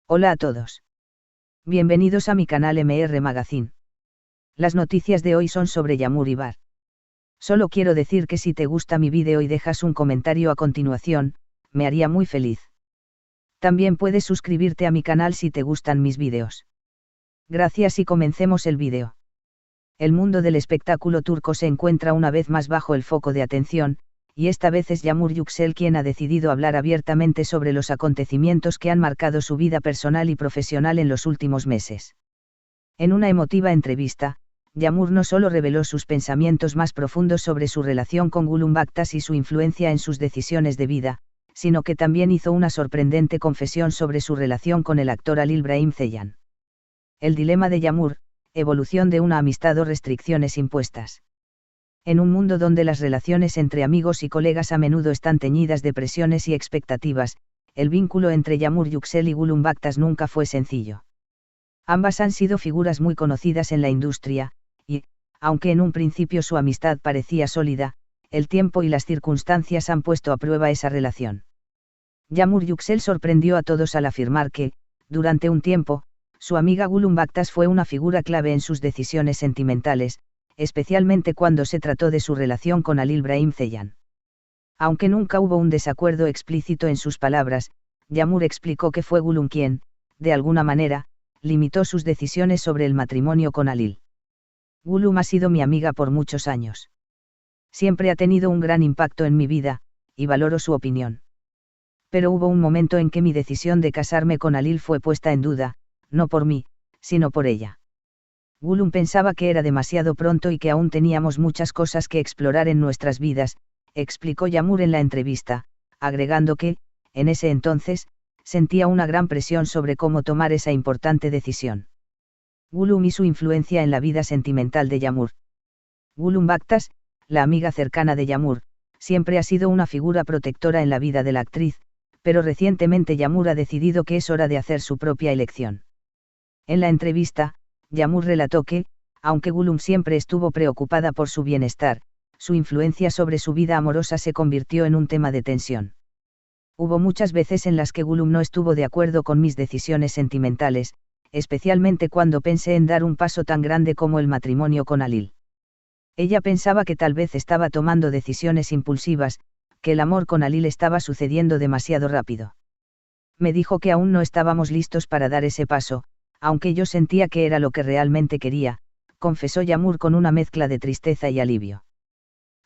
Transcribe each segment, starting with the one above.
Hola a todos. Bienvenidos a mi canal MR Magazine. Las noticias de hoy son sobre Yamur y Bar. Solo quiero decir que si te gusta mi vídeo y dejas un comentario a continuación, me haría muy feliz. También puedes suscribirte a mi canal si te gustan mis vídeos. Gracias y comencemos el vídeo. El mundo del espectáculo turco se encuentra una vez más bajo el foco de atención, y esta vez es Yamur Yüksel quien ha decidido hablar abiertamente sobre los acontecimientos que han marcado su vida personal y profesional en los últimos meses. En una emotiva entrevista, Yamur no solo reveló sus pensamientos más profundos sobre su relación con Gülüm Baktas y su influencia en sus decisiones de vida, sino que también hizo una sorprendente confesión sobre su relación con el actor Halil Brahim Ceylan. El dilema de Yamur, evolución de una amistad o restricciones impuestas. En un mundo donde las relaciones entre amigos y colegas a menudo están teñidas de presiones y expectativas, el vínculo entre Yamur Yüksel y Gülüm Baktas nunca fue sencillo. Ambas han sido figuras muy conocidas en la industria, y, aunque en un principio su amistad parecía sólida, el tiempo y las circunstancias han puesto a prueba esa relación. Yamur Yüksel sorprendió a todos al afirmar que, durante un tiempo, su amiga Gülüm Baktas fue una figura clave en sus decisiones sentimentales, especialmente cuando se trató de su relación con Halil Brahim Ceylan. Aunque nunca hubo un desacuerdo explícito en sus palabras, Yamur explicó que fue Gülüm quien, de alguna manera, limitó sus decisiones sobre el matrimonio con Halil. Gülüm ha sido mi amiga por muchos años. Siempre ha tenido un gran impacto en mi vida, y valoro su opinión. Pero hubo un momento en que mi decisión de casarme con Halil fue puesta en duda, no por mí, sino por ella. Gülüm pensaba que era demasiado pronto y que aún teníamos muchas cosas que explorar en nuestras vidas, explicó Yamur en la entrevista, agregando que, en ese entonces, sentía una gran presión sobre cómo tomar esa importante decisión. Gülüm y su influencia en la vida sentimental de Yamur. Gülüm Baktas, la amiga cercana de Yamur, siempre ha sido una figura protectora en la vida de la actriz, pero recientemente Yamur ha decidido que es hora de hacer su propia elección. En la entrevista, Yamur relató que, aunque Gülüm siempre estuvo preocupada por su bienestar, su influencia sobre su vida amorosa se convirtió en un tema de tensión. Hubo muchas veces en las que Gülüm no estuvo de acuerdo con mis decisiones sentimentales, especialmente cuando pensé en dar un paso tan grande como el matrimonio con Halil. Ella pensaba que tal vez estaba tomando decisiones impulsivas, que el amor con Halil estaba sucediendo demasiado rápido. Me dijo que aún no estábamos listos para dar ese paso, aunque yo sentía que era lo que realmente quería, confesó Yamur con una mezcla de tristeza y alivio.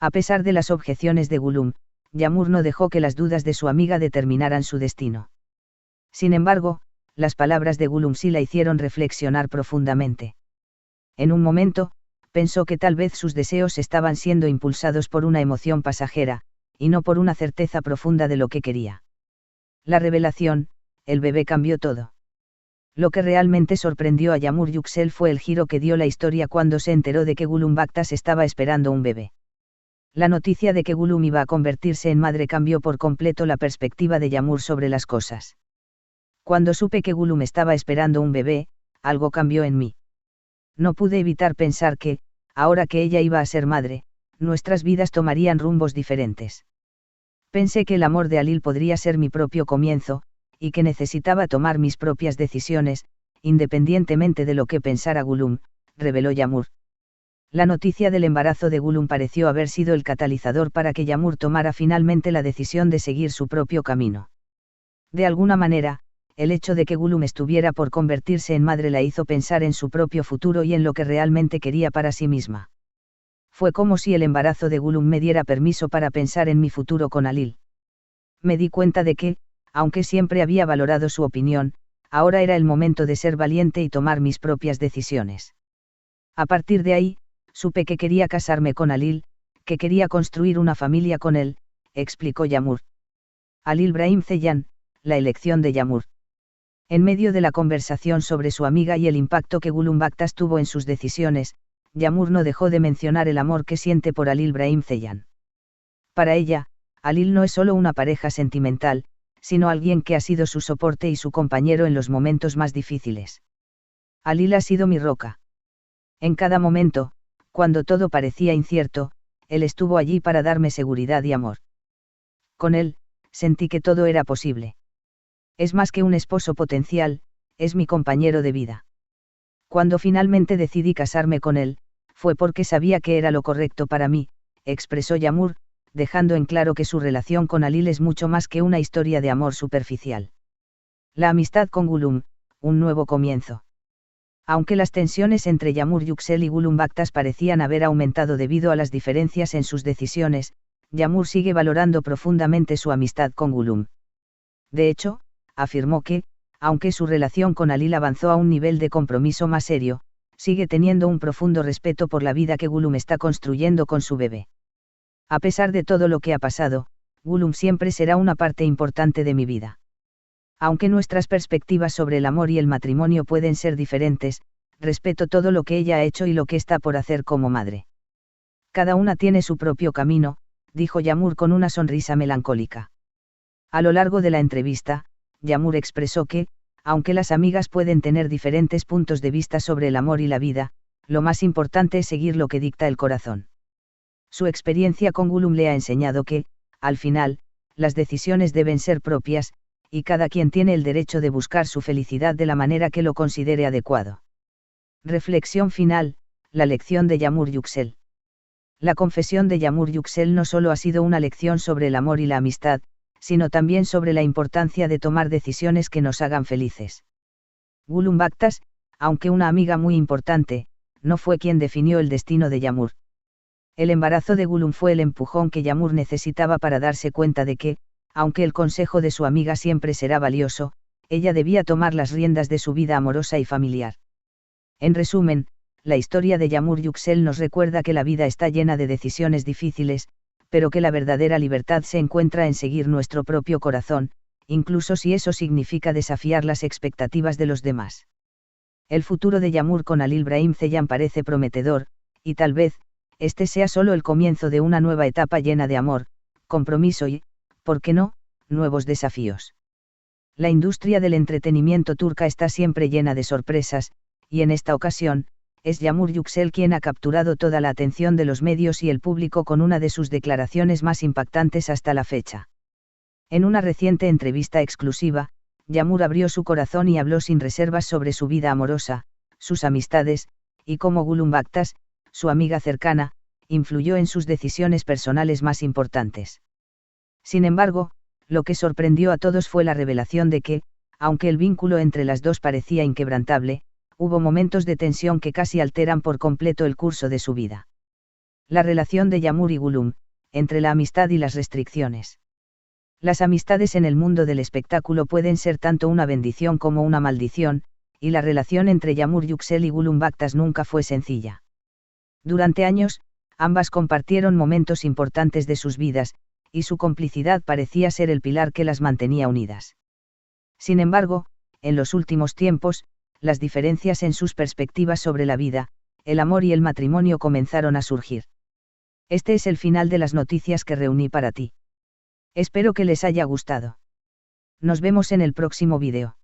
A pesar de las objeciones de Gülüm, Yamur no dejó que las dudas de su amiga determinaran su destino. Sin embargo, las palabras de Gülüm sí la hicieron reflexionar profundamente. En un momento, pensó que tal vez sus deseos estaban siendo impulsados por una emoción pasajera, y no por una certeza profunda de lo que quería. La revelación, el bebé cambió todo. Lo que realmente sorprendió a Yamur Yüksel fue el giro que dio la historia cuando se enteró de que Gülüm Baktas estaba esperando un bebé. La noticia de que Gülüm iba a convertirse en madre cambió por completo la perspectiva de Yamur sobre las cosas. Cuando supe que Gülüm estaba esperando un bebé, algo cambió en mí. No pude evitar pensar que, ahora que ella iba a ser madre, nuestras vidas tomarían rumbos diferentes. Pensé que el amor de Halil podría ser mi propio comienzo, y que necesitaba tomar mis propias decisiones, independientemente de lo que pensara Gülüm, reveló Yamur. La noticia del embarazo de Gülüm pareció haber sido el catalizador para que Yamur tomara finalmente la decisión de seguir su propio camino. De alguna manera, el hecho de que Gülüm estuviera por convertirse en madre la hizo pensar en su propio futuro y en lo que realmente quería para sí misma. Fue como si el embarazo de Gülüm me diera permiso para pensar en mi futuro con Halil. Me di cuenta de que, aunque siempre había valorado su opinión, ahora era el momento de ser valiente y tomar mis propias decisiones. A partir de ahí, supe que quería casarme con Halil, que quería construir una familia con él, explicó Yamur. Halil Brahim Ceylan, la elección de Yamur. En medio de la conversación sobre su amiga y el impacto que Gülüm Baktas tuvo en sus decisiones, Yamur no dejó de mencionar el amor que siente por Halil Brahim Ceylan. Para ella, Halil no es solo una pareja sentimental, sino alguien que ha sido su soporte y su compañero en los momentos más difíciles. Halil ha sido mi roca. En cada momento, cuando todo parecía incierto, él estuvo allí para darme seguridad y amor. Con él, sentí que todo era posible. Es más que un esposo potencial, es mi compañero de vida. Cuando finalmente decidí casarme con él, fue porque sabía que era lo correcto para mí, expresó Yağmur, dejando en claro que su relación con Halil es mucho más que una historia de amor superficial. La amistad con Gülüm, un nuevo comienzo. Aunque las tensiones entre Yağmur Yüksel y Gülüm Baktas parecían haber aumentado debido a las diferencias en sus decisiones, Yağmur sigue valorando profundamente su amistad con Gülüm. De hecho, afirmó que, aunque su relación con Halil avanzó a un nivel de compromiso más serio, sigue teniendo un profundo respeto por la vida que Gülüm está construyendo con su bebé. A pesar de todo lo que ha pasado, Gülüm siempre será una parte importante de mi vida. Aunque nuestras perspectivas sobre el amor y el matrimonio pueden ser diferentes, respeto todo lo que ella ha hecho y lo que está por hacer como madre. Cada una tiene su propio camino, dijo Yağmur con una sonrisa melancólica. A lo largo de la entrevista, Yağmur expresó que, aunque las amigas pueden tener diferentes puntos de vista sobre el amor y la vida, lo más importante es seguir lo que dicta el corazón. Su experiencia con Gülüm le ha enseñado que, al final, las decisiones deben ser propias, y cada quien tiene el derecho de buscar su felicidad de la manera que lo considere adecuado. Reflexión final, la lección de Yağmur Yüksel. La confesión de Yağmur Yüksel no solo ha sido una lección sobre el amor y la amistad, sino también sobre la importancia de tomar decisiones que nos hagan felices. Gülüm Baktas, aunque una amiga muy importante, no fue quien definió el destino de Yağmur. El embarazo de Gülüm fue el empujón que Yağmur necesitaba para darse cuenta de que, aunque el consejo de su amiga siempre será valioso, ella debía tomar las riendas de su vida amorosa y familiar. En resumen, la historia de Yağmur Yüksel nos recuerda que la vida está llena de decisiones difíciles, pero que la verdadera libertad se encuentra en seguir nuestro propio corazón, incluso si eso significa desafiar las expectativas de los demás. El futuro de Yağmur con Halil Brahim Ceyhan parece prometedor, y tal vez, este sea solo el comienzo de una nueva etapa llena de amor, compromiso y, ¿por qué no?, nuevos desafíos. La industria del entretenimiento turca está siempre llena de sorpresas, y en esta ocasión, es Yağmur Yüksel quien ha capturado toda la atención de los medios y el público con una de sus declaraciones más impactantes hasta la fecha. En una reciente entrevista exclusiva, Yağmur abrió su corazón y habló sin reservas sobre su vida amorosa, sus amistades, y cómo Gülüm Baktas, su amiga cercana, influyó en sus decisiones personales más importantes. Sin embargo, lo que sorprendió a todos fue la revelación de que, aunque el vínculo entre las dos parecía inquebrantable, hubo momentos de tensión que casi alteran por completo el curso de su vida. La relación de Yağmur y Gülüm, entre la amistad y las restricciones. Las amistades en el mundo del espectáculo pueden ser tanto una bendición como una maldición, y la relación entre Yağmur Yüksel y Gülüm Baktas nunca fue sencilla. Durante años, ambas compartieron momentos importantes de sus vidas, y su complicidad parecía ser el pilar que las mantenía unidas. Sin embargo, en los últimos tiempos, las diferencias en sus perspectivas sobre la vida, el amor y el matrimonio comenzaron a surgir. Este es el final de las noticias que reuní para ti. Espero que les haya gustado. Nos vemos en el próximo vídeo.